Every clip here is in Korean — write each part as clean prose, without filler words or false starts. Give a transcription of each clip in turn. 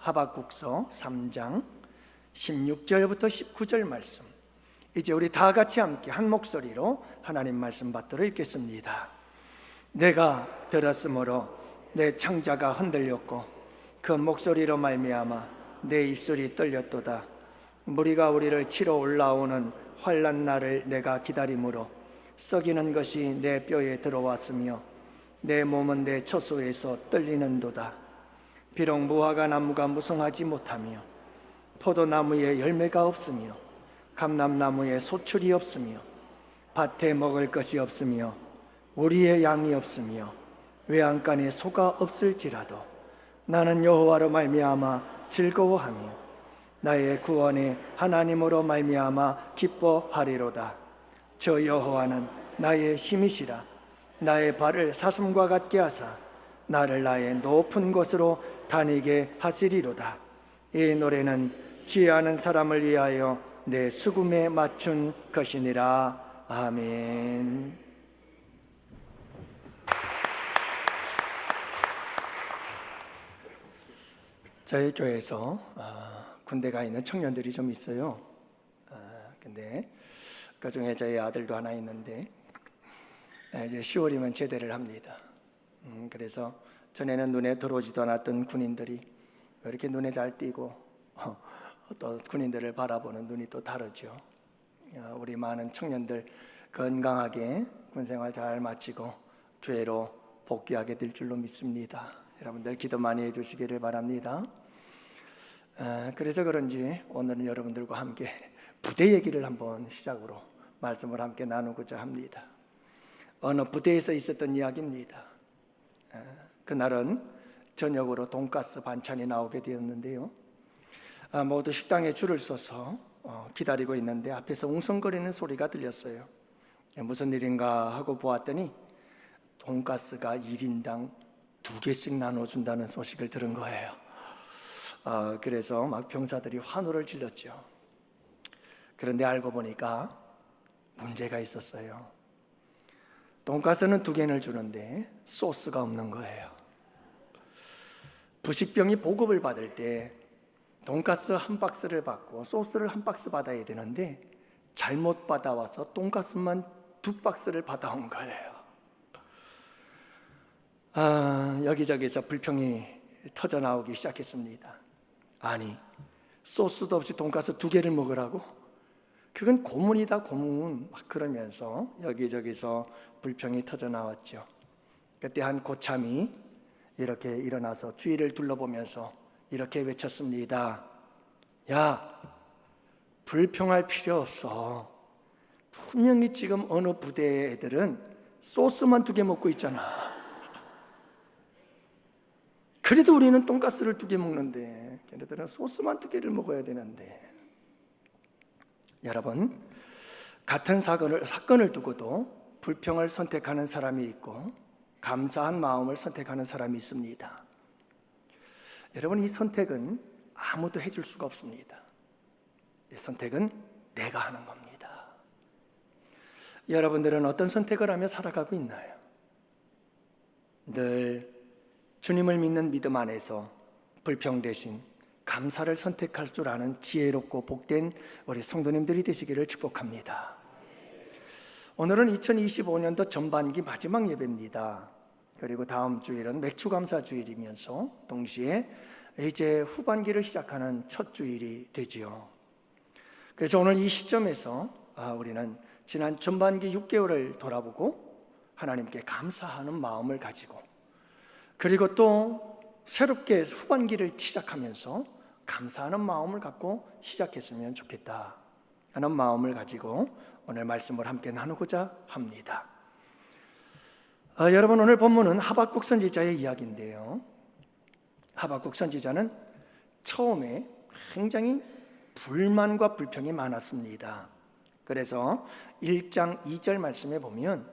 하박국서 3장 16절부터 19절 말씀, 이제 우리 다 같이 함께 한 목소리로 하나님 말씀 받들어 읽겠습니다. 내가 들었으므로 내 창자가 흔들렸고 그 목소리로 말미암아 내 입술이 떨렸도다. 무리가 우리를 치러 올라오는 환난 날을 내가 기다림으로 썩이는 것이 내 뼈에 들어왔으며 내 몸은 내 처소에서 떨리는도다. 비록 무화과 나무가 무성하지 못하며 포도나무에 열매가 없으며 감람나무에 소출이 없으며 밭에 먹을 것이 없으며 우리의 양이 없으며 외양간에 소가 없을지라도 나는 여호와로 말미암아 즐거워하며 나의 구원의 하나님으로 말미암아 기뻐하리로다. 저 여호와는 나의 힘이시라. 나의 발을 사슴과 같게 하사 나를 나의 높은 곳으로 다니게 하시리로다. 이 노래는 지혜하는 사람을 위하여 내 수금에 맞춘 것이니라. 아멘. 저희 교회에서 군대 가 있는 청년들이 좀 있어요. 근데 그 중에 저희 아들도 하나 있는데 이제 10월이면 제대를 합니다. 그래서 전에는 눈에 들어오지도 않았던 군인들이 이렇게 눈에 잘 띄고 또 군인들을 바라보는 눈이 또 다르죠. 우리 많은 청년들 건강하게 군생활 잘 마치고 교회로 복귀하게 될 줄로 믿습니다. 여러분들 기도 많이 해주시기를 바랍니다. 그래서 그런지 오늘은 여러분들과 함께 부대 얘기를 한번 시작으로 말씀을 함께 나누고자 합니다. 어느 부대에서 있었던 이야기입니다. 그날은 저녁으로 돈가스 반찬이 나오게 되었는데요, 모두 식당에 줄을 서서 기다리고 있는데 앞에서 웅성거리는 소리가 들렸어요. 무슨 일인가 하고 보았더니 돈가스가 1인당 2개씩 나눠준다는 소식을 들은 거예요. 그래서 막 병사들이 환호를 질렀죠. 그런데 알고 보니까 문제가 있었어요. 돈가스는 2개를 주는데 소스가 없는 거예요. 부식병이 보급을 받을 때 돈가스 한 박스를 받고 소스를 한 박스 받아야 되는데 잘못 받아와서 돈가스만 2박스를 받아온 거예요. 여기저기서 불평이 터져 나오기 시작했습니다. 아니, 소스도 없이 돈가스 2개를 먹으라고? 그건 고문이다, 고문. 막 그러면서 여기저기서 불평이 터져 나왔죠. 그때 한 고참이 이렇게 일어나서 주위를 둘러보면서 이렇게 외쳤습니다. 야, 불평할 필요 없어. 분명히 지금 어느 부대의 애들은 소스만 2개 먹고 있잖아. 그래도 우리는 돈가스를 2개 먹는데 걔네들은 소스만 2개를 먹어야 되는데. 여러분, 같은 사건을 두고도 불평을 선택하는 사람이 있고 감사한 마음을 선택하는 사람이 있습니다. 여러분, 이 선택은 아무도 해줄 수가 없습니다. 이 선택은 내가 하는 겁니다. 여러분들은 어떤 선택을 하며 살아가고 있나요? 늘 주님을 믿는 믿음 안에서 불평 대신 감사를 선택할 줄 아는 지혜롭고 복된 우리 성도님들이 되시기를 축복합니다. 오늘은 2025년도 전반기 마지막 예배입니다. 그리고 다음 주일은 맥주감사 주일이면서 동시에 이제 후반기를 시작하는 첫 주일이 되지요. 그래서 오늘 이 시점에서 우리는 지난 전반기 6개월을 돌아보고 하나님께 감사하는 마음을 가지고, 그리고 또 새롭게 후반기를 시작하면서 감사하는 마음을 갖고 시작했으면 좋겠다 하는 마음을 가지고 오늘 말씀을 함께 나누고자 합니다. 여러분, 오늘 본문은 하박국 선지자의 이야기인데요, 하박국 선지자는 처음에 굉장히 불만과 불평이 많았습니다. 그래서 1장 2절 말씀에 보면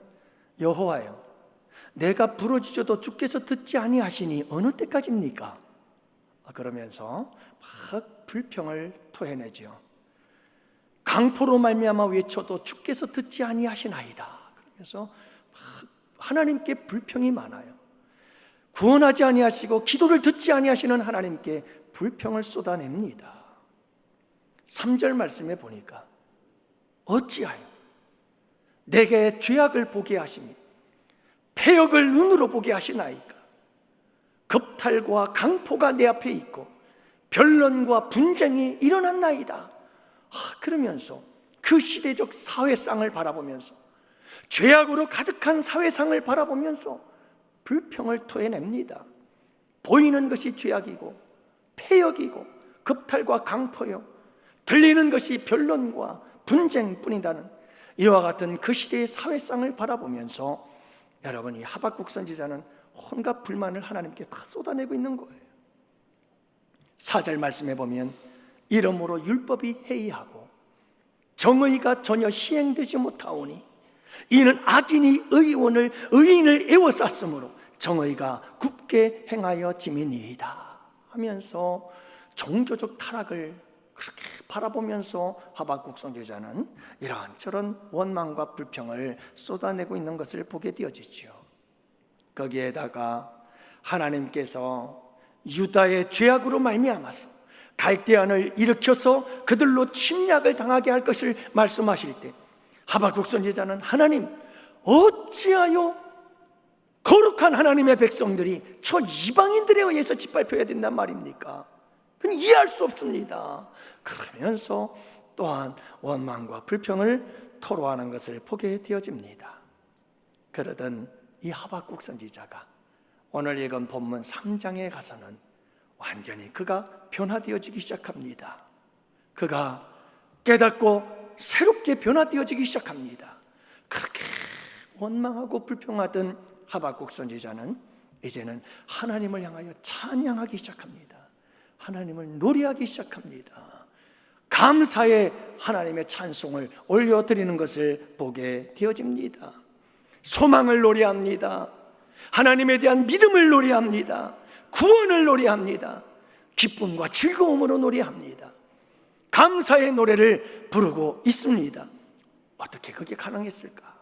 여호와여, 내가 부르짖어도 주께서 듣지 아니하시니 어느 때까지입니까? 그러면서 막 불평을 토해내죠. 강포로 말미암아 외쳐도 주께서 듣지 아니하시나이다. 그러면서 하나님께 불평이 많아요. 구원하지 아니하시고 기도를 듣지 아니하시는 하나님께 불평을 쏟아냅니다. 3절 말씀에 보니까 어찌하여 내게 죄악을 보게 하시며 패역을 눈으로 보게 하시나이까. 겁탈과 강포가 내 앞에 있고 변론과 분쟁이 일어났나이다. 그러면서 그 시대적 사회상을 바라보면서, 죄악으로 가득한 사회상을 바라보면서 불평을 토해냅니다. 보이는 것이 죄악이고 패역이고 겁탈과 강포요, 들리는 것이 변론과 분쟁뿐이다는 이와 같은 그 시대의 사회상을 바라보면서 여러분, 이 하박국 선지자는 온갖 불만을 하나님께 다 쏟아내고 있는 거예요. 4절 말씀해 보면 이러므로 율법이 해이하고 정의가 전혀 시행되지 못하오니 이는 악인이 의인을 에워쌌으므로 정의가 굽게 행하여 짐이니이다 하면서 종교적 타락을 그렇게 바라보면서 하박국 선지자는 이런저런 원망과 불평을 쏟아내고 있는 것을 보게 되어지죠. 거기에다가 하나님께서 유다의 죄악으로 말미암아서 갈대안을 일으켜서 그들로 침략을 당하게 할 것을 말씀하실 때 하박국 선지자는 하나님, 어찌하여 거룩한 하나님의 백성들이 저 이방인들에 의해서 짓밟혀야 된단 말입니까? 그건 이해할 수 없습니다. 그러면서 또한 원망과 불평을 토로하는 것을 보게 되어집니다. 그러던 이 하박국 선지자가 오늘 읽은 본문 3장에 가서는 완전히 그가 변화되어지기 시작합니다. 그가 깨닫고 새롭게 변화되어지기 시작합니다. 그렇게 원망하고 불평하던 하박국 선지자는 이제는 하나님을 향하여 찬양하기 시작합니다. 하나님을 노래하기 시작합니다. 감사의 하나님의 찬송을 올려드리는 것을 보게 되어집니다. 소망을 노래합니다. 하나님에 대한 믿음을 노래합니다. 구원을 노래합니다. 기쁨과 즐거움으로 노래합니다. 감사의 노래를 부르고 있습니다. 어떻게 그게 가능했을까?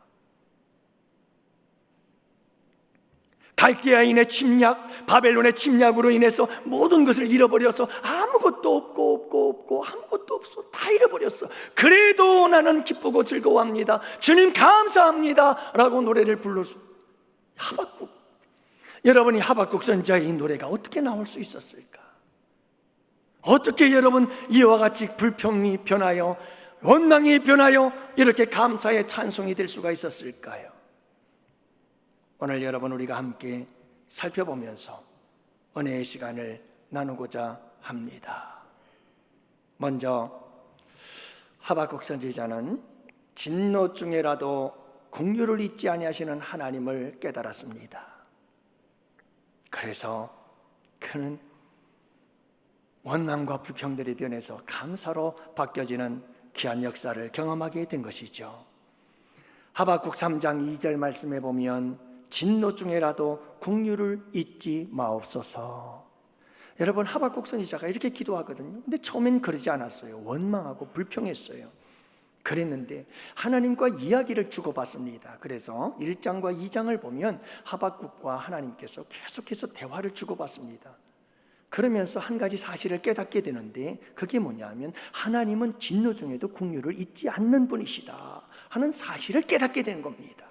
갈대아인의 침략, 바벨론의 침략으로 인해서 모든 것을 잃어버려서 아무것도 없고 아무것도 없어, 다 잃어버렸어. 그래도 나는 기쁘고 즐거워합니다. 주님 감사합니다 라고 노래를 불렀어. 하박국, 여러분이 하박국 선지자의 이 노래가 어떻게 나올 수 있었을까? 어떻게 여러분 이와 같이 불평이 변하여 원망이 변하여 이렇게 감사의 찬송이 될 수가 있었을까요? 오늘 여러분, 우리가 함께 살펴보면서 은혜의 시간을 나누고자 합니다. 먼저 하박국 선지자는 진노 중에라도 긍휼을 잊지 아니하시는 하나님을 깨달았습니다. 그래서 그는 원망과 불평들이 변해서 감사로 바뀌어지는 귀한 역사를 경험하게 된 것이죠. 하박국 3장 2절 말씀에 보면 진노 중에라도 긍휼을 잊지 마옵소서. 여러분, 하박국 선지자가 이렇게 기도하거든요. 근데 처음엔 그러지 않았어요. 원망하고 불평했어요. 그랬는데 하나님과 이야기를 주고받습니다. 그래서 1장과 2장을 보면 하박국과 하나님께서 계속해서 대화를 주고받습니다. 그러면서 한 가지 사실을 깨닫게 되는데, 그게 뭐냐면 하나님은 진노 중에도 긍휼을 잊지 않는 분이시다 하는 사실을 깨닫게 된 겁니다.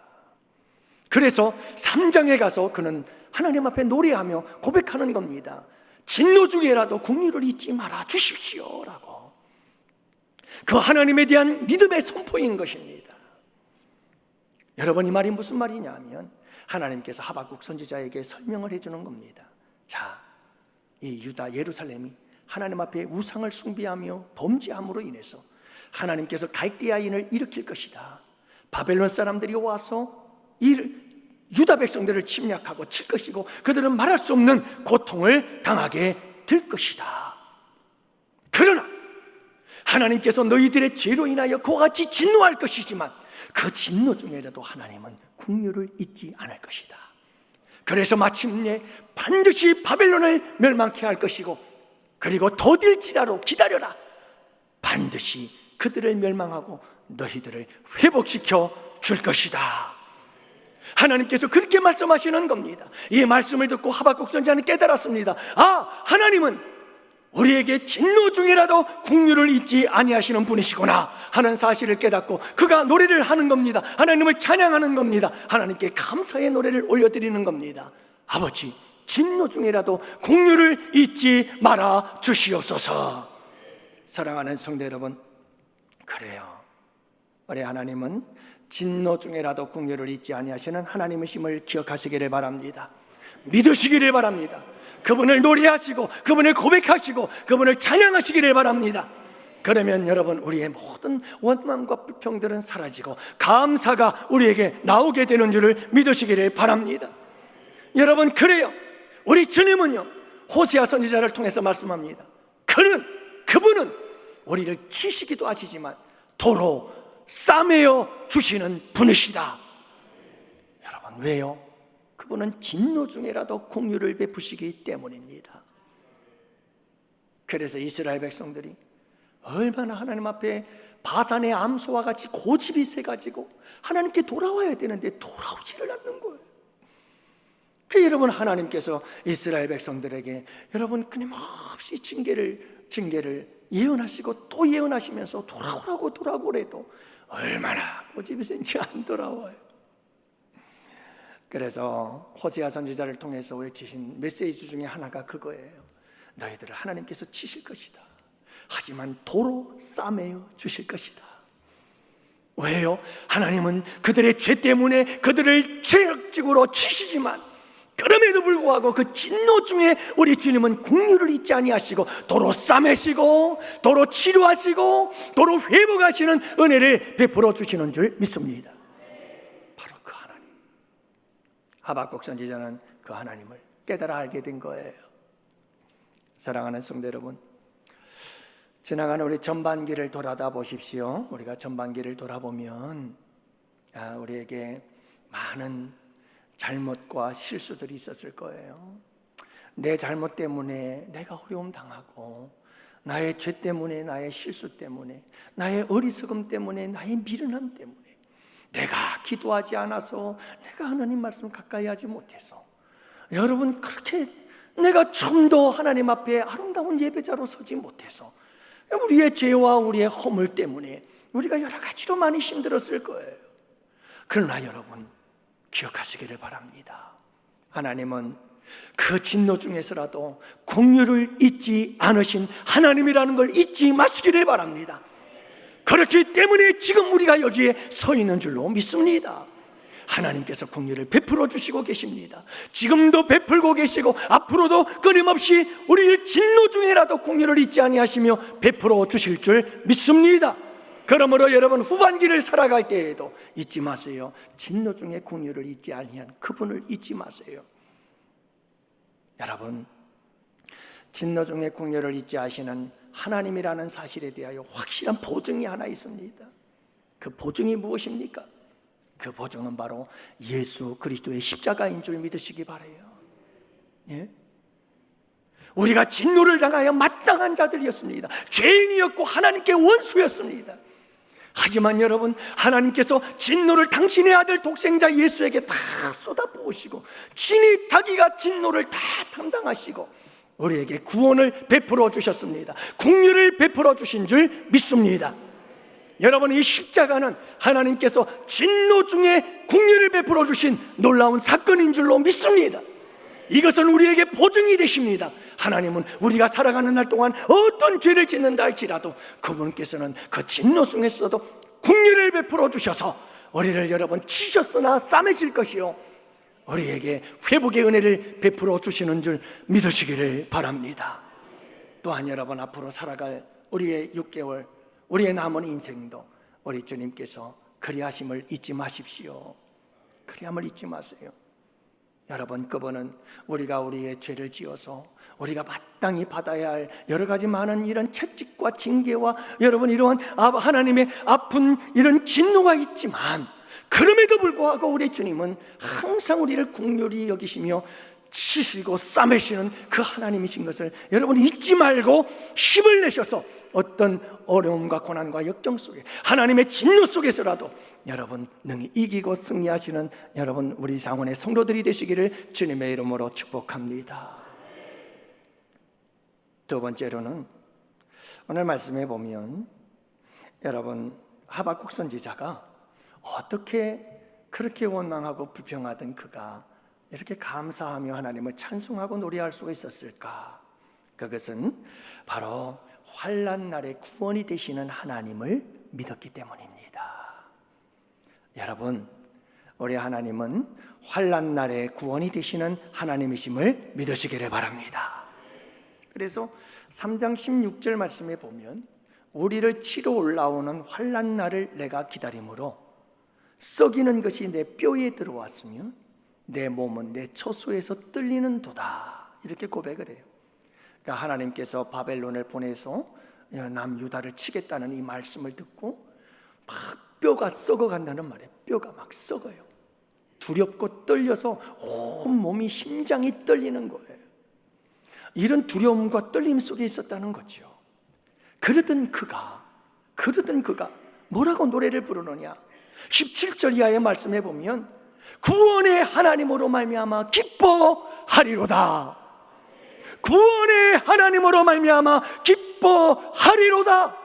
그래서 3장에 가서 그는 하나님 앞에 노래하며 고백하는 겁니다. 진노 중에라도 긍휼을 잊지 말아 주십시오 라고. 그 하나님에 대한 믿음의 선포인 것입니다. 여러분, 이 말이 무슨 말이냐면 하나님께서 하박국 선지자에게 설명을 해주는 겁니다. 자, 이 유다 예루살렘이 하나님 앞에 우상을 숭배하며 범죄함으로 인해서 하나님께서 갈대아인을 일으킬 것이다. 바벨론 사람들이 와서 유다 백성들을 침략하고 칠 것이고 그들은 말할 수 없는 고통을 당하게 될 것이다. 그러나 하나님께서 너희들의 죄로 인하여 그와 같이 진노할 것이지만 그 진노 중에라도 하나님은 긍휼을 잊지 않을 것이다. 그래서 마침내 반드시 바벨론을 멸망케 할 것이고, 그리고 더딜지라도 기다려라. 반드시 그들을 멸망하고 너희들을 회복시켜 줄 것이다. 하나님께서 그렇게 말씀하시는 겁니다. 이 말씀을 듣고 하박국 선지자는 깨달았습니다. 하나님은 우리에게 진노 중이라도 긍휼을 잊지 아니하시는 분이시구나 하는 사실을 깨닫고 그가 노래를 하는 겁니다. 하나님을 찬양하는 겁니다. 하나님께 감사의 노래를 올려드리는 겁니다. 아버지, 진노 중이라도 긍휼을 잊지 말아 주시옵소서. 사랑하는 성도 여러분, 그래요, 우리 하나님은 진노 중에라도 긍휼을 잊지 아니하시는 하나님이심을 기억하시기를 바랍니다. 믿으시기를 바랍니다. 그분을 노래하시고 그분을 고백하시고 그분을 찬양하시기를 바랍니다. 그러면 여러분, 우리의 모든 원망과 불평들은 사라지고 감사가 우리에게 나오게 되는 줄을 믿으시기를 바랍니다. 여러분, 그래요, 우리 주님은요, 호세아 선지자를 통해서 말씀합니다. 그분은 우리를 치시기도 하시지만 도로 싸매어 주시는 분이시다. 여러분, 왜요? 그분은 진노 중에라도 긍휼을 베푸시기 때문입니다. 그래서 이스라엘 백성들이 얼마나 하나님 앞에 바산의 암소와 같이 고집이 세가지고 하나님께 돌아와야 되는데 돌아오지를 않는 거예요. 그 여러분, 하나님께서 이스라엘 백성들에게 여러분 끊임없이 징계를 예언하시고 또 예언하시면서 돌아오래도 얼마나 고집이 센지 안 돌아와요. 그래서 호세아 선지자를 통해서 외치신 메시지 중에 하나가 그거예요. 너희들을 하나님께서 치실 것이다. 하지만 도로 싸매어 주실 것이다. 왜요? 하나님은 그들의 죄 때문에 그들을 죄악적으로 치시지만 그럼에도 불구하고 그 진노 중에 우리 주님은 긍휼을 잊지 아니하시고 도로 싸매시고 도로 치료하시고 도로 회복하시는 은혜를 베풀어 주시는 줄 믿습니다. 바로 그 하나님, 하박국 선지자는 그 하나님을 깨달아 알게 된 거예요. 사랑하는 성도 여러분, 지나가는 우리 전반기를 돌아다 보십시오. 우리가 전반기를 돌아보면 우리에게 많은 잘못과 실수들이 있었을 거예요. 내 잘못 때문에 내가 어려움 당하고, 나의 죄 때문에, 나의 실수 때문에, 나의 어리석음 때문에, 나의 미련함 때문에, 내가 기도하지 않아서, 내가 하나님 말씀 가까이 하지 못해서, 여러분, 그렇게 내가 좀 더 하나님 앞에 아름다운 예배자로 서지 못해서 우리의 죄와 우리의 허물 때문에 우리가 여러 가지로 많이 힘들었을 거예요. 그러나 여러분, 기억하시기를 바랍니다. 하나님은 그 진노 중에서라도 긍휼을 잊지 않으신 하나님이라는 걸 잊지 마시기를 바랍니다. 그렇기 때문에 지금 우리가 여기에 서 있는 줄로 믿습니다. 하나님께서 긍휼을 베풀어 주시고 계십니다. 지금도 베풀고 계시고 앞으로도 끊임없이 우리를 진노 중에라도 긍휼을 잊지 아니하시며 베풀어 주실 줄 믿습니다. 그러므로 여러분, 후반기를 살아갈 때에도 잊지 마세요. 진노 중에 긍휼을 잊지 아니한 그분을 잊지 마세요. 여러분, 진노 중에 긍휼을 잊지 아시는 하나님이라는 사실에 대하여 확실한 보증이 하나 있습니다. 그 보증이 무엇입니까? 그 보증은 바로 예수 그리스도의 십자가인 줄 믿으시기 바라요. 예? 우리가 진노를 당하여 마땅한 자들이었습니다. 죄인이었고 하나님께 원수였습니다. 하지만 여러분, 하나님께서 진노를 당신의 아들 독생자 예수에게 다 쏟아부으시고 친히 자기가 진노를 다 담당하시고 우리에게 구원을 베풀어 주셨습니다. 긍휼을 베풀어 주신 줄 믿습니다. 여러분, 이 십자가는 하나님께서 진노 중에 긍휼을 베풀어 주신 놀라운 사건인 줄로 믿습니다. 이것은 우리에게 보증이 되십니다. 하나님은 우리가 살아가는 날 동안 어떤 죄를 짓는다 할지라도 그분께서는 그 진노 속에서도 긍휼을 베풀어 주셔서 우리를 여러분 치셨으나 싸매실 것이요 우리에게 회복의 은혜를 베풀어 주시는 줄 믿으시기를 바랍니다. 또한 여러분, 앞으로 살아갈 우리의 6개월, 우리의 남은 인생도 우리 주님께서 그리하심을 잊지 마십시오. 그리함을 잊지 마세요. 여러분, 그분은 우리가 우리의 죄를 지어서 우리가 마땅히 받아야 할 여러 가지 많은 이런 채찍과 징계와 여러분 이러한 하나님의 아픈 이런 진노가 있지만 그럼에도 불구하고 우리 주님은 항상 우리를 긍휼히 여기시며 치시고 싸매시는 그 하나님이신 것을 여러분 잊지 말고 힘을 내셔서 어떤 어려움과 고난과 역경 속에 하나님의 진노 속에서라도 여러분 능히 이기고 승리하시는 여러분 우리 장원의 성도들이 되시기를 주님의 이름으로 축복합니다. 두 번째로는 오늘 말씀에 보면 여러분 하박국 선지자가 어떻게 그렇게 원망하고 불평하던 그가 이렇게 감사하며 하나님을 찬송하고 노래할 수가 있었을까? 그것은 바로 환난 날에 구원이 되시는 하나님을 믿었기 때문입니다. 여러분, 우리 하나님은 환난 날에 구원이 되시는 하나님이심을 믿으시기를 바랍니다. 그래서 3장 16절 말씀에 보면 우리를 치러 올라오는 환난 날을 내가 기다림으로 썩이는 것이 내 뼈에 들어왔으며 내 몸은 내 처소에서 떨리는도다, 이렇게 고백을 해요. 그러니까 하나님께서 바벨론을 보내서 남유다를 치겠다는 이 말씀을 듣고 막 뼈가 썩어간다는 말이에요. 뼈가 막 썩어요. 두렵고 떨려서 온 몸이, 심장이 떨리는 거예요. 이런 두려움과 떨림 속에 있었다는 거죠. 그러던 그가 뭐라고 노래를 부르느냐? 17절 이하의 말씀에 보면 구원의 하나님으로 말미암아 기뻐하리로다. 구원의 하나님으로 말미암아 기뻐하리로다.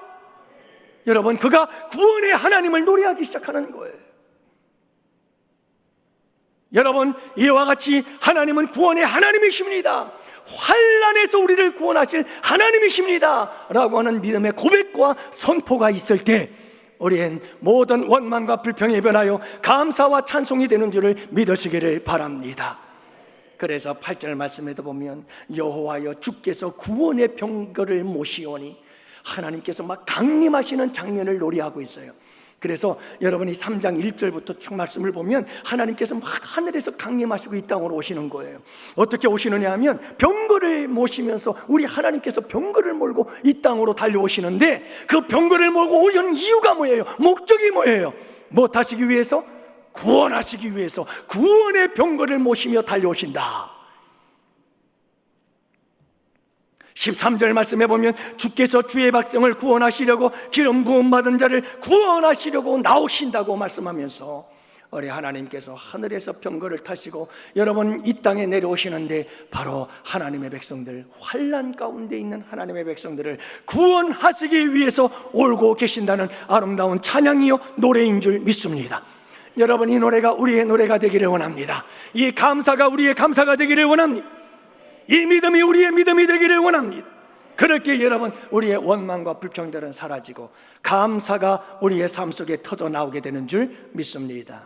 여러분, 그가 구원의 하나님을 노래하기 시작하는 거예요. 여러분, 이와 같이 하나님은 구원의 하나님이십니다. 환난에서 우리를 구원하실 하나님이십니다 라고 하는 믿음의 고백과 선포가 있을 때 우리는 모든 원망과 불평에 변하여 감사와 찬송이 되는 줄을 믿으시기를 바랍니다. 그래서 8절 말씀에도 보면 여호와여 주께서 구원의 병거를 모시오니, 하나님께서 막 강림하시는 장면을 노래하고 있어요. 그래서 여러분이 3장 1절부터 쭉 말씀을 보면 하나님께서 막 하늘에서 강림하시고 이 땅으로 오시는 거예요. 어떻게 오시느냐 하면 병거를 모시면서 우리 하나님께서 병거를 몰고 이 땅으로 달려오시는데, 그 병거를 몰고 오시는 이유가 뭐예요? 목적이 뭐예요? 무엇하시기 위해서? 구원하시기 위해서 구원의 병거를 모시며 달려오신다. 13절 말씀에 보면 주께서 주의 백성을 구원하시려고 기름 부음 받은 자를 구원하시려고 나오신다고 말씀하면서 우리 하나님께서 하늘에서 병거를 타시고 여러분 이 땅에 내려오시는데 바로 하나님의 백성들, 환난 가운데 있는 하나님의 백성들을 구원하시기 위해서 올고 계신다는 아름다운 찬양이요 노래인 줄 믿습니다. 여러분, 이 노래가 우리의 노래가 되기를 원합니다. 이 감사가 우리의 감사가 되기를 원합니다. 이 믿음이 우리의 믿음이 되기를 원합니다. 그렇게 여러분 우리의 원망과 불평들은 사라지고 감사가 우리의 삶 속에 터져 나오게 되는 줄 믿습니다.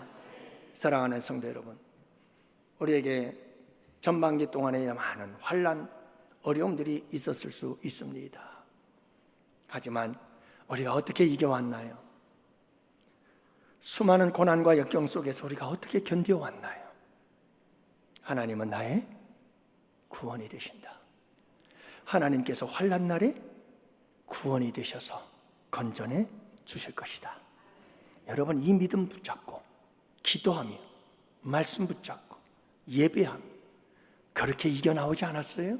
사랑하는 성도 여러분, 우리에게 전반기 동안에 많은 환난, 어려움들이 있었을 수 있습니다. 하지만 우리가 어떻게 이겨왔나요? 수많은 고난과 역경 속에서 우리가 어떻게 견뎌왔나요? 하나님은 나의 구원이 되신다. 하나님께서 환난 날에 구원이 되셔서 건전해 주실 것이다. 여러분, 이 믿음 붙잡고 기도하며 말씀 붙잡고 예배하며 그렇게 이겨나오지 않았어요?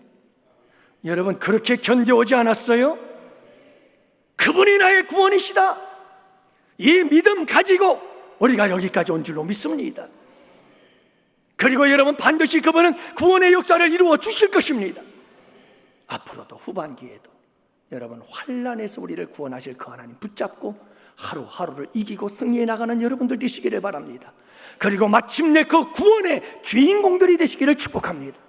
여러분, 그렇게 견뎌오지 않았어요? 그분이 나의 구원이시다. 이 믿음 가지고 우리가 여기까지 온 줄로 믿습니다. 그리고 여러분, 반드시 그분은 구원의 역사를 이루어 주실 것입니다. 앞으로도 후반기에도 여러분 환난에서 우리를 구원하실 그 하나님 붙잡고 하루하루를 이기고 승리해 나가는 여러분들 되시기를 바랍니다. 그리고 마침내 그 구원의 주인공들이 되시기를 축복합니다.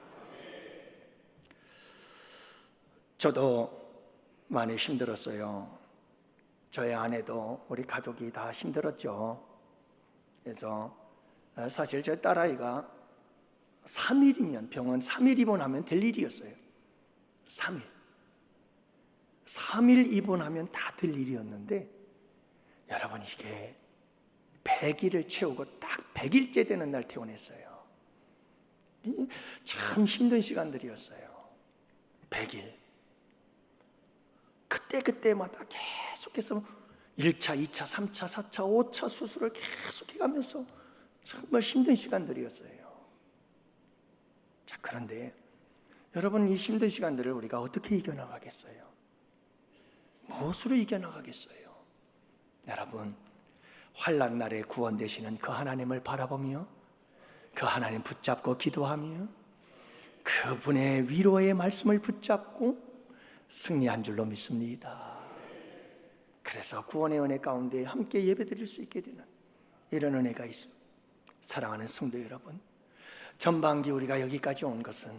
저도 많이 힘들었어요. 저의 아내도 우리 가족이 다 힘들었죠. 그래서 사실 제 딸아이가 3일이면 병원 3일 입원하면 될 일이었어요. 3일 입원하면 다 될 일이었는데 여러분, 이게 100일을 채우고 딱 100일째 되는 날 퇴원했어요. 참 힘든 시간들이었어요. 100일. 그때마다 계속해서 1차, 2차, 3차, 4차, 5차 수술을 계속해가면서 정말 힘든 시간들이었어요. 자, 그런데 여러분, 이 힘든 시간들을 우리가 어떻게 이겨나가겠어요? 무엇으로 이겨나가겠어요? 여러분, 환난 날에 구원 되시는 그 하나님을 바라보며 그 하나님 붙잡고 기도하며 그분의 위로의 말씀을 붙잡고 승리한 줄로 믿습니다. 그래서 구원의 은혜 가운데 함께 예배드릴 수 있게 되는 이런 은혜가 있습니다. 사랑하는 성도 여러분, 전반기 우리가 여기까지 온 것은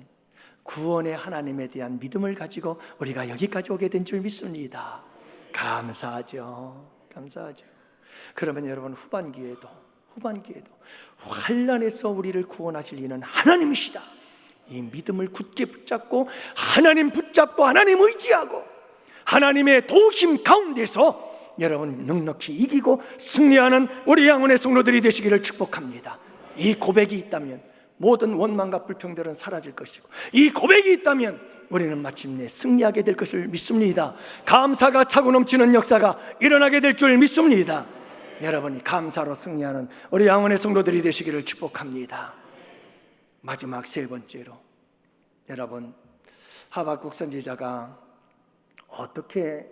구원의 하나님에 대한 믿음을 가지고 우리가 여기까지 오게 된 줄 믿습니다. 감사하죠. 감사하죠. 그러면 여러분, 후반기에도 환난에서 우리를 구원하실 이는 하나님이시다, 이 믿음을 굳게 붙잡고 하나님 붙잡고 하나님 의지하고 하나님의 도우심 가운데서 여러분 넉넉히 이기고 승리하는 우리 양원의 성도들이 되시기를 축복합니다. 이 고백이 있다면 모든 원망과 불평들은 사라질 것이고, 이 고백이 있다면 우리는 마침내 승리하게 될 것을 믿습니다. 감사가 차고 넘치는 역사가 일어나게 될 줄 믿습니다. 여러분이 감사로 승리하는 우리 양원의 성도들이 되시기를 축복합니다. 마지막 세 번째로, 여러분, 하박국 선지자가 어떻게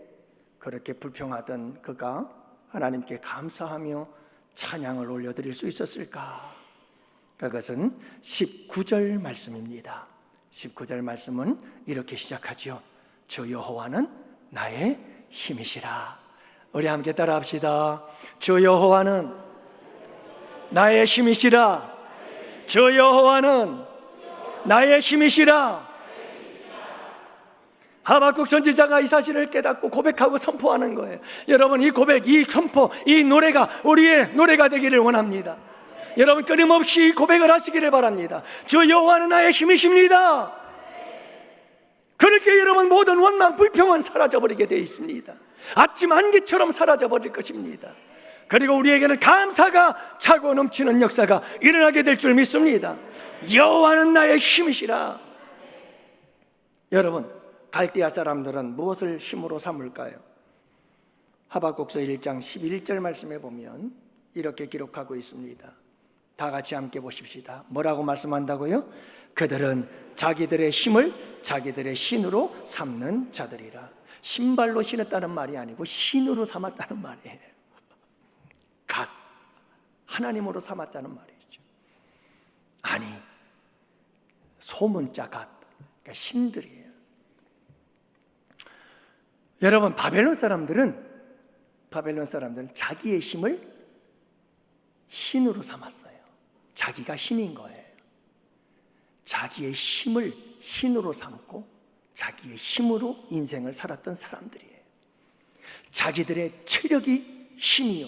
그렇게 불평하던 그가 하나님께 감사하며 찬양을 올려드릴 수 있었을까? 그것은 19절 말씀입니다. 19절 말씀은 이렇게 시작하죠. 주 여호와는 나의 힘이시라. 우리 함께 따라합시다. 주 여호와는 나의 힘이시라. 주 여호와는 나의 힘이시라. 하박국 선지자가 이 사실을 깨닫고 고백하고 선포하는 거예요. 여러분, 이 고백, 이 선포, 이 노래가 우리의 노래가 되기를 원합니다. 여러분, 끊임없이 고백을 하시기를 바랍니다. 주 여호와는 나의 힘이십니다. 그렇게 여러분 모든 원망 불평은 사라져버리게 되어 있습니다. 아침 안개처럼 사라져버릴 것입니다. 그리고 우리에게는 감사가 차고 넘치는 역사가 일어나게 될 줄 믿습니다. 여호와는 나의 힘이시라. 여러분, 갈대아 사람들은 무엇을 힘으로 삼을까요? 하박국서 1장 11절 말씀에 보면 이렇게 기록하고 있습니다. 다 같이 함께 보십시다. 뭐라고 말씀한다고요? 그들은 자기들의 힘을 자기들의 신으로 삼는 자들이라. 신발로 신었다는 말이 아니고 신으로 삼았다는 말이에요. 갓, 하나님으로 삼았다는 말이죠. 아니, 소문자 갓, 그러니까 신들이에요. 여러분, 바벨론 사람들은 자기의 힘을 신으로 삼았어요. 자기가 신인 거예요. 자기의 힘을 신으로 삼고 자기의 힘으로 인생을 살았던 사람들이에요. 자기들의 체력이 힘이요,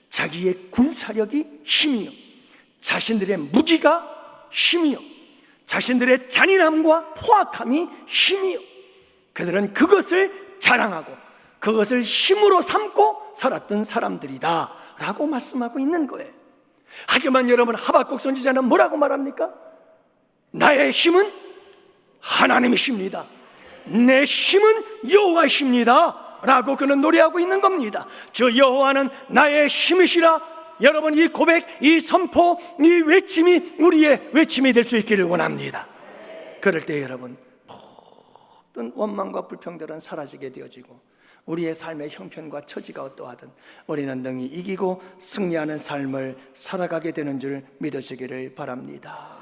자기의 군사력이 힘이요, 자신들의 무기가 힘이요, 자신들의 잔인함과 포악함이 힘이요, 그들은 그것을 자랑하고 그것을 힘으로 삼고 살았던 사람들이다 라고 말씀하고 있는 거예요. 하지만 여러분, 하박국 선지자는 뭐라고 말합니까? 나의 힘은 하나님이십니다. 내 힘은 여호와이십니다 라고 그는 노래하고 있는 겁니다. 저 여호와는 나의 힘이시라. 여러분, 이 고백, 이 선포, 이 외침이 우리의 외침이 될 수 있기를 원합니다. 그럴 때 여러분, 모든 원망과 불평들은 사라지게 되어지고 우리의 삶의 형편과 처지가 어떠하든 우리는 능히 이기고 승리하는 삶을 살아가게 되는 줄 믿으시기를 바랍니다.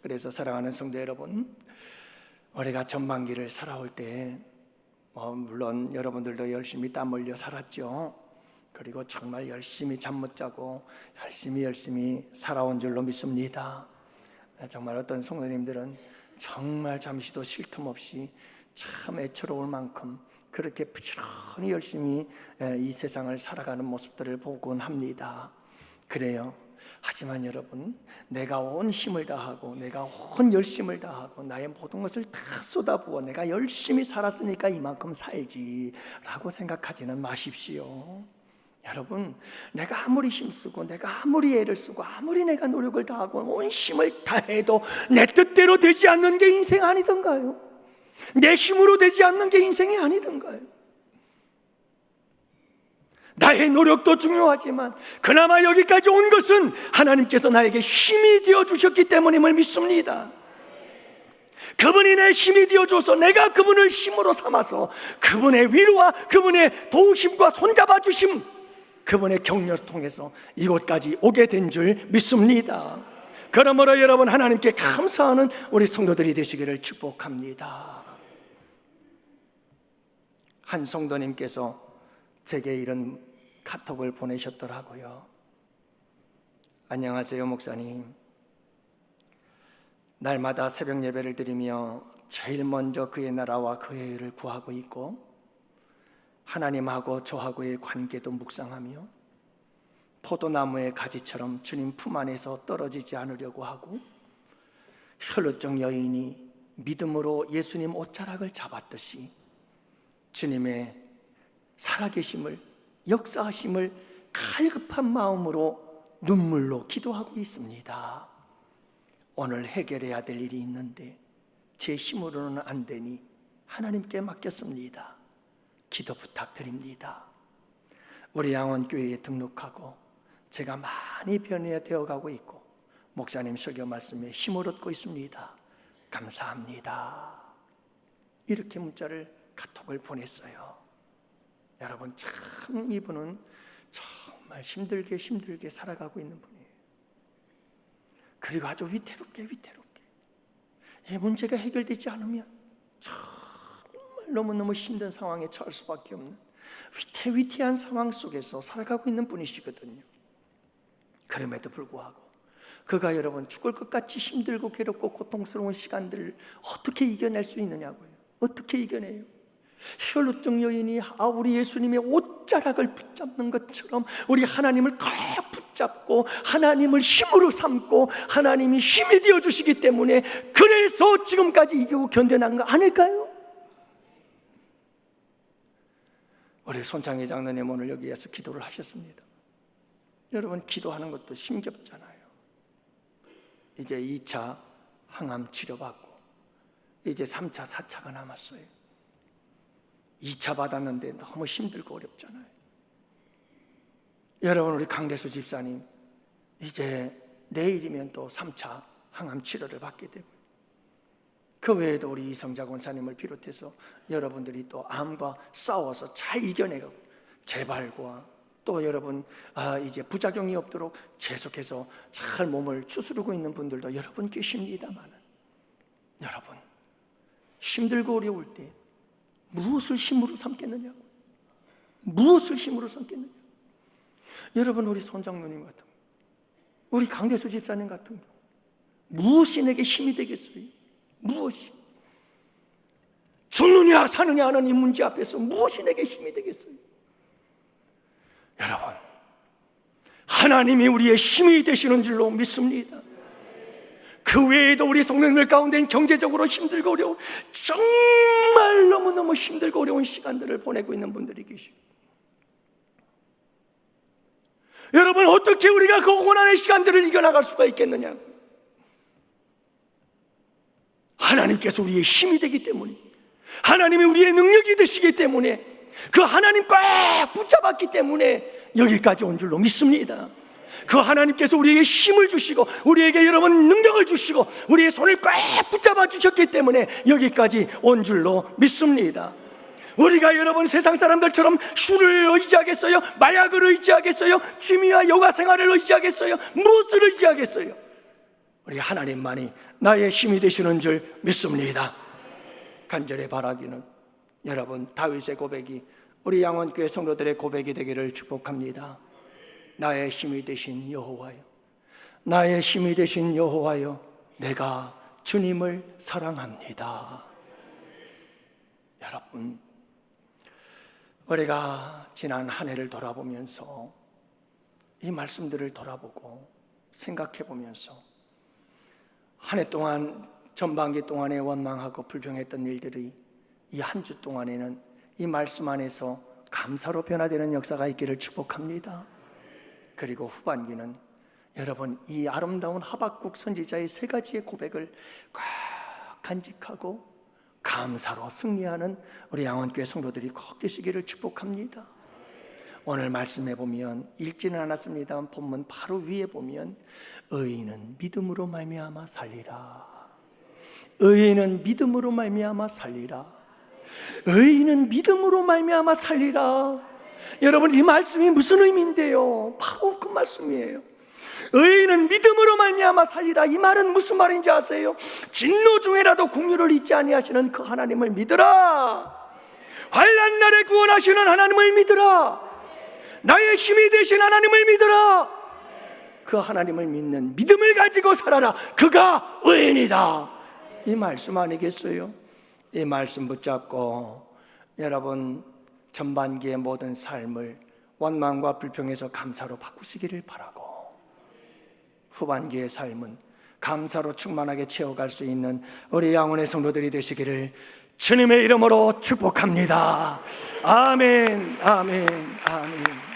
그래서 사랑하는 성도 여러분, 우리가 전반기를 살아올 때 물론 여러분들도 열심히 땀 흘려 살았죠. 그리고 정말 열심히 잠 못 자고 열심히 살아온 줄로 믿습니다. 정말 어떤 성도님들은 정말 잠시도 쉴 틈 없이 참 애처로울 만큼 그렇게 부지런히 열심히 이 세상을 살아가는 모습들을 보곤 합니다. 그래요. 하지만 여러분, 내가 온 힘을 다하고 내가 온 열심을 다하고 나의 모든 것을 다 쏟아부어 내가 열심히 살았으니까 이만큼 살지 라고 생각하지는 마십시오. 여러분, 내가 아무리 힘쓰고 내가 아무리 애를 쓰고 아무리 내가 노력을 다하고 온 힘을 다해도 내 뜻대로 되지 않는 게 인생 아니던가요? 내 힘으로 되지 않는 게 인생이 아니던가요? 나의 노력도 중요하지만 그나마 여기까지 온 것은 하나님께서 나에게 힘이 되어주셨기 때문임을 믿습니다. 그분이 내 힘이 되어줘서 내가 그분을 힘으로 삼아서 그분의 위로와 그분의 도우심과 손잡아 주심, 그분의 격려를 통해서 이곳까지 오게 된 줄 믿습니다. 그러므로 여러분, 하나님께 감사하는 우리 성도들이 되시기를 축복합니다. 한 성도님께서 제게 이런 카톡을 보내셨더라고요. 안녕하세요 목사님. 날마다 새벽 예배를 드리며 제일 먼저 그의 나라와 그의 의를 구하고 있고 하나님하고 저하고의 관계도 묵상하며 포도나무의 가지처럼 주님 품 안에서 떨어지지 않으려고 하고 혈루증 여인이 믿음으로 예수님 옷자락을 잡았듯이 주님의 살아계심을, 역사하심을 갈급한 마음으로 눈물로 기도하고 있습니다. 오늘 해결해야 될 일이 있는데 제 힘으로는 안 되니 하나님께 맡겼습니다. 기도 부탁드립니다. 우리 양원교회에 등록하고 제가 많이 변화되어 가고 있고 목사님 설교 말씀에 힘을 얻고 있습니다. 감사합니다. 이렇게 문자를, 카톡을 보냈어요. 여러분, 참 이분은 정말 힘들게 살아가고 있는 분이에요. 그리고 아주 위태롭게 이 문제가 해결되지 않으면 정말 너무너무 힘든 상황에 처할 수밖에 없는 위태한 상황 속에서 살아가고 있는 분이시거든요. 그럼에도 불구하고 그가 여러분 죽을 것 같이 힘들고 괴롭고 고통스러운 시간들을 어떻게 이겨낼 수 있느냐고요. 어떻게 이겨내요? 혈루증 여인이 우리 예수님의 옷자락을 붙잡는 것처럼 우리 하나님을 꼭 붙잡고 하나님을 힘으로 삼고 하나님이 힘이 되어주시기 때문에 그래서 지금까지 이기고 견뎌낸 거 아닐까요? 우리 손창희 장로님 오늘 여기에서 기도를 하셨습니다. 여러분, 기도하는 것도 힘겹잖아요. 이제 2차 항암 치료받고 이제 3차, 4차가 남았어요. 2차 받았는데 너무 힘들고 어렵잖아요. 여러분, 우리 강대수 집사님 이제 내일이면 또 3차 항암 치료를 받게 되고요. 그 외에도 우리 이성자 권사님을 비롯해서 여러분들이 또 암과 싸워서 잘 이겨내고 재발과 또 여러분 이제 부작용이 없도록 계속해서 잘 몸을 추스르고 있는 분들도 여러분 계십니다만, 여러분 힘들고 어려울 때 무엇을 힘으로 삼겠느냐고. 무엇을 힘으로 삼겠느냐. 여러분, 우리 손장로님 같은 경우, 우리 강대수 집사님 같은 경우 무엇이 내게 힘이 되겠어요? 무엇이? 죽느냐 사느냐 하는 이 문제 앞에서 무엇이 내게 힘이 되겠어요? 여러분, 하나님이 우리의 힘이 되시는 줄로 믿습니다. 그 외에도 우리 성도님들 가운데는 경제적으로 힘들고 어려운, 정말 너무너무 힘들고 어려운 시간들을 보내고 있는 분들이 계시고, 여러분, 어떻게 우리가 그 고난의 시간들을 이겨나갈 수가 있겠느냐고. 하나님께서 우리의 힘이 되기 때문에, 하나님이 우리의 능력이 되시기 때문에, 그 하나님 꽉 붙잡았기 때문에 여기까지 온 줄로 믿습니다. 그 하나님께서 우리에게 힘을 주시고 우리에게 여러분 능력을 주시고 우리의 손을 꽉 붙잡아 주셨기 때문에 여기까지 온 줄로 믿습니다. 우리가 여러분 세상 사람들처럼 술을 의지하겠어요? 마약을 의지하겠어요? 취미와 여가 생활을 의지하겠어요? 무엇을 의지하겠어요? 우리 하나님만이 나의 힘이 되시는 줄 믿습니다. 간절히 바라기는 여러분 다윗의 고백이 우리 양원교회 성도들의 고백이 되기를 축복합니다. 나의 힘이 되신 여호와여, 나의 힘이 되신 여호와여, 내가 주님을 사랑합니다. 여러분, 우리가 지난 한 해를 돌아보면서 이 말씀들을 돌아보고 생각해 보면서 한 해 동안 전반기 동안에 원망하고 불평했던 일들이 이 한 주 동안에는 이 말씀 안에서 감사로 변화되는 역사가 있기를 축복합니다. 그리고 후반기는 여러분 이 아름다운 하박국 선지자의 세 가지의 고백을 꼭 간직하고 감사로 승리하는 우리 양원교회 성도들이 꼭 되시기를 축복합니다. 오늘 말씀해 보면 읽지는 않았습니다만 본문 바로 위에 보면 의인은 믿음으로 말미암아 살리라. 의인은 믿음으로 말미암아 살리라. 의인은 믿음으로 말미암아 살리라. 여러분, 이 말씀이 무슨 의미인데요? 바로 그 말씀이에요. 의인은 믿음으로 말미암아 살리라. 이 말은 무슨 말인지 아세요? 진노 중에라도 긍휼을 잊지 아니하시는 그 하나님을 믿으라. 환난 날에 구원하시는 하나님을 믿으라. 나의 힘이 되신 하나님을 믿으라. 그 하나님을 믿는 믿음을 가지고 살아라. 그가 의인이다. 이 말씀 아니겠어요? 이 말씀 붙잡고 여러분 전반기의 모든 삶을 원망과 불평에서 감사로 바꾸시기를 바라고, 후반기의 삶은 감사로 충만하게 채워갈 수 있는 우리 양원의 성도들이 되시기를 주님의 이름으로 축복합니다. 아멘, 아멘, 아멘.